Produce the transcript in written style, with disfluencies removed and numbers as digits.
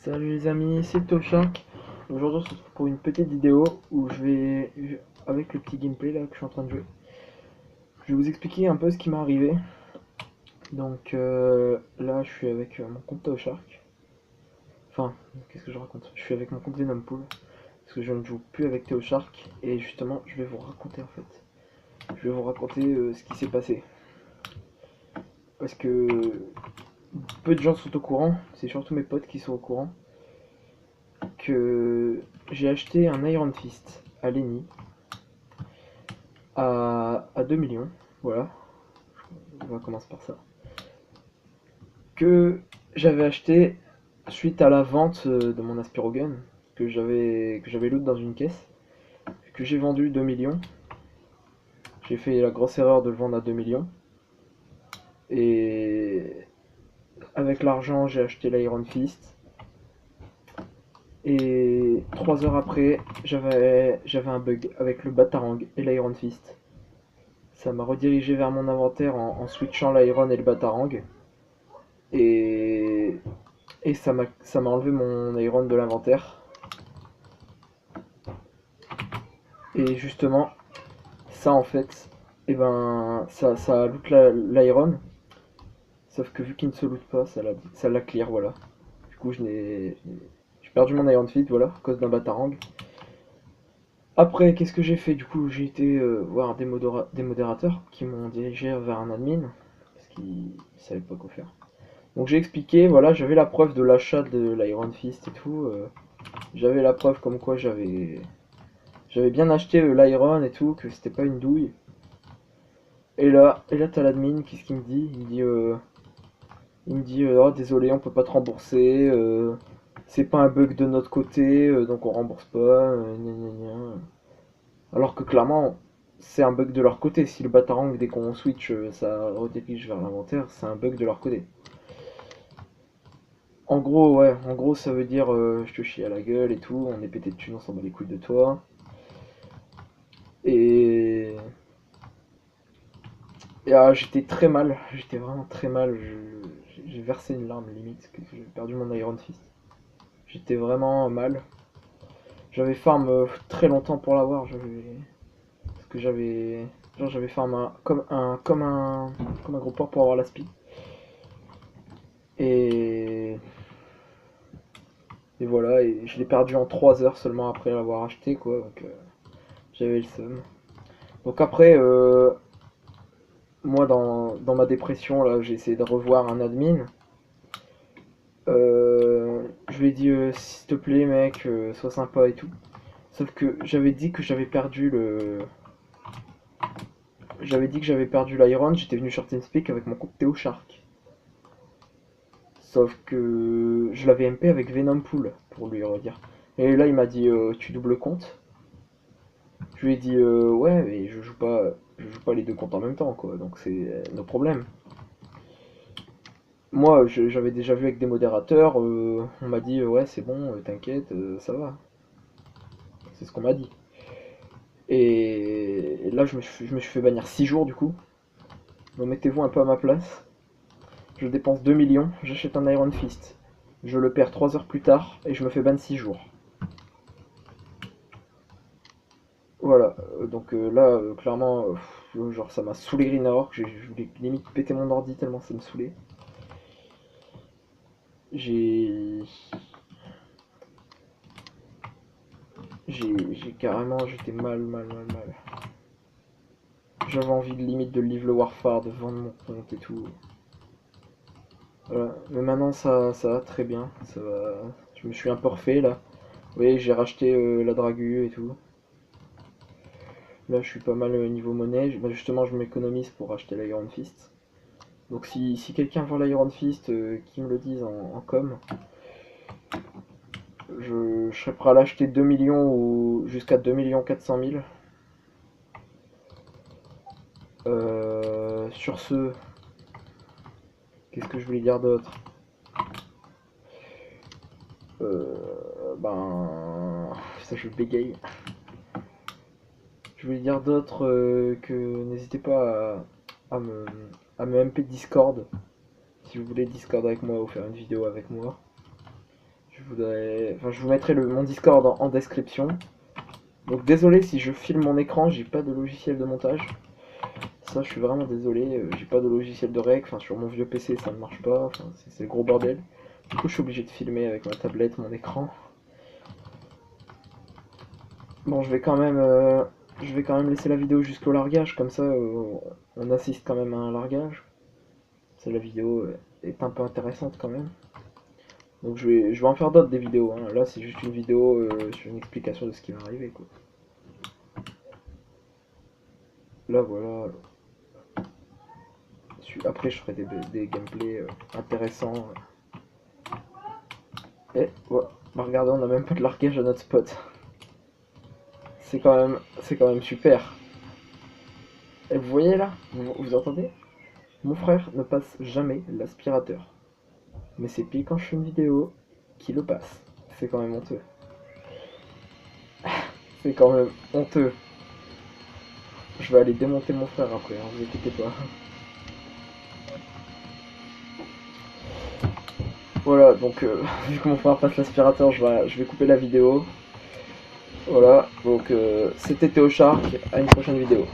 Salut les amis, c'est Toshark. Aujourd'hui on se retrouve pour une petite vidéo où avec le petit gameplay là que je suis en train de jouer, je vais vous expliquer un peu ce qui m'est arrivé. Donc là je suis avec mon compte Toshark. Enfin, qu'est-ce que je raconte? Je suis avec mon compte Venompool parce que je ne joue plus avec Toshark et justement je vais vous raconter en fait. Je vais vous raconter ce qui s'est passé. Parce que peu de gens sont au courant, c'est surtout mes potes qui sont au courant, que j'ai acheté un Iron Fist à Lenny à 2 millions, voilà, on va commencer par ça, que j'avais acheté suite à la vente de mon Aspirogun, que j'avais loot dans une caisse, que j'ai vendu 2 millions. J'ai fait la grosse erreur de le vendre à 2 millions. Et avec l'argent, j'ai acheté l'Iron Fist. Et 3 heures après, j'avais un bug avec le Batarang et l'Iron Fist. Ça m'a redirigé vers mon inventaire en switchant l'Iron et le Batarang. Et, et ça m'a enlevé mon Iron de l'inventaire. Et justement, ça en fait, et ben ça loot l'Iron. Sauf que vu qu'il ne se loot pas, ça la clear, voilà. Du coup, j'ai perdu mon Iron Feed, voilà, à cause d'un Batarang. Après, qu'est-ce que j'ai fait? Du coup, j'ai été voir des modérateurs qui m'ont dirigé vers un admin, parce qu'ils savaient pas quoi faire. Donc j'ai expliqué, voilà, j'avais la preuve de l'achat de l'Iron Fist et tout. J'avais la preuve comme quoi j'avais bien acheté l'Iron et tout, que c'était pas une douille. Et là t'as l'admin, qu'est-ce qu'il me dit? Il me dit oh, désolé, on peut pas te rembourser. C'est pas un bug de notre côté, donc on rembourse pas. Gna gna gna. Alors que clairement, c'est un bug de leur côté. Si le Batarang, dès qu'on switch, ça redirige vers l'inventaire, c'est un bug de leur côté. En gros, ouais, en gros, ça veut dire je te chie à la gueule et tout, on est pété de thunes, on s'en bat les couilles de toi. Et, j'étais très mal, j'étais vraiment très mal. J'ai versé une larme limite, que j'ai perdu mon Iron Fist. J'étais vraiment mal. J'avais farm très longtemps pour l'avoir, parce que j'avais farm comme un gros porc pour avoir la speed. Et, et voilà, et je l'ai perdu en 3 heures seulement après l'avoir acheté, quoi. Donc j'avais le seum. Donc après, moi dans ma dépression, là, j'ai essayé de revoir un admin. Je lui ai dit, s'il te plaît, mec, sois sympa et tout. Sauf que j'avais dit que j'avais perdu le. J'avais dit que j'avais perdu l'Iron, j'étais venu sur TeamSpeak avec mon compte Théo Shark. Sauf que je l'avais MP avec Venompool, pour lui redire. Et là, il m'a dit, tu doubles compte? Je lui ai dit, ouais, mais je joue pas les deux comptes en même temps, quoi. Donc c'est nos problèmes. Moi, j'avais déjà vu avec des modérateurs, on m'a dit, ouais, c'est bon, t'inquiète, ça va. C'est ce qu'on m'a dit. Et là, je me suis fait bannir 6 jours du coup. Donc mettez-vous un peu à ma place. Je dépense 2 millions, j'achète un Iron Fist. Je le perds 3 heures plus tard et je me fais ban 6 jours. Voilà, donc là, clairement, genre ça m'a saoulé Green Arrow, je voulais limite péter mon ordi tellement ça me saoulait. J'ai. J'ai carrément. J'étais mal, mal, mal, mal. J'avais envie de limite de leave le Warfare, de vendre mon compte et tout. Voilà. Mais maintenant ça va très bien. Ça va. Je me suis un peu refait là. Vous voyez, j'ai racheté la Dragu et tout. Là je suis pas mal niveau monnaie. Bah, justement je m'économise pour acheter l'Iron Fist. Donc si quelqu'un vend l'Iron Fist, qui me le dise en com. Je serais prêt à l'acheter 2 millions ou jusqu'à 2 millions 400 000. Sur ce, qu'est-ce que je voulais dire d'autre? Ben. Ça, je bégaye. Je voulais dire d'autre que n'hésitez pas à me MP Discord si vous voulez Discord avec moi ou faire une vidéo avec moi. je vous mettrai mon Discord en description. Donc désolé si je filme mon écran, j'ai pas de logiciel de montage. Ça, je suis vraiment désolé, j'ai pas de logiciel de rec, enfin sur mon vieux PC ça ne marche pas, enfin c'est le gros bordel. Du coup, je suis obligé de filmer avec ma tablette, mon écran. Bon, je vais quand même laisser la vidéo jusqu'au largage, comme ça on assiste quand même à un largage. La vidéo est un peu intéressante quand même. Donc je vais en faire d'autres des vidéos, hein. Là c'est juste une vidéo sur une explication de ce qui va arriver, quoi. Là voilà. Après je ferai des gameplays intéressants. Et ouais, bah regardez, on a même pas de largage à notre spot. C'est quand même super. Et vous voyez là, vous entendez? Mon frère ne passe jamais l'aspirateur. Mais c'est pile quand je fais une vidéo qui le passe. C'est quand même honteux. C'est quand même honteux. Je vais aller démonter mon frère après, hein, vous inquiétez pas. Voilà, donc vu que mon frère passe l'aspirateur, je vais couper la vidéo. Voilà, donc c'était Théo Shark, à une prochaine vidéo.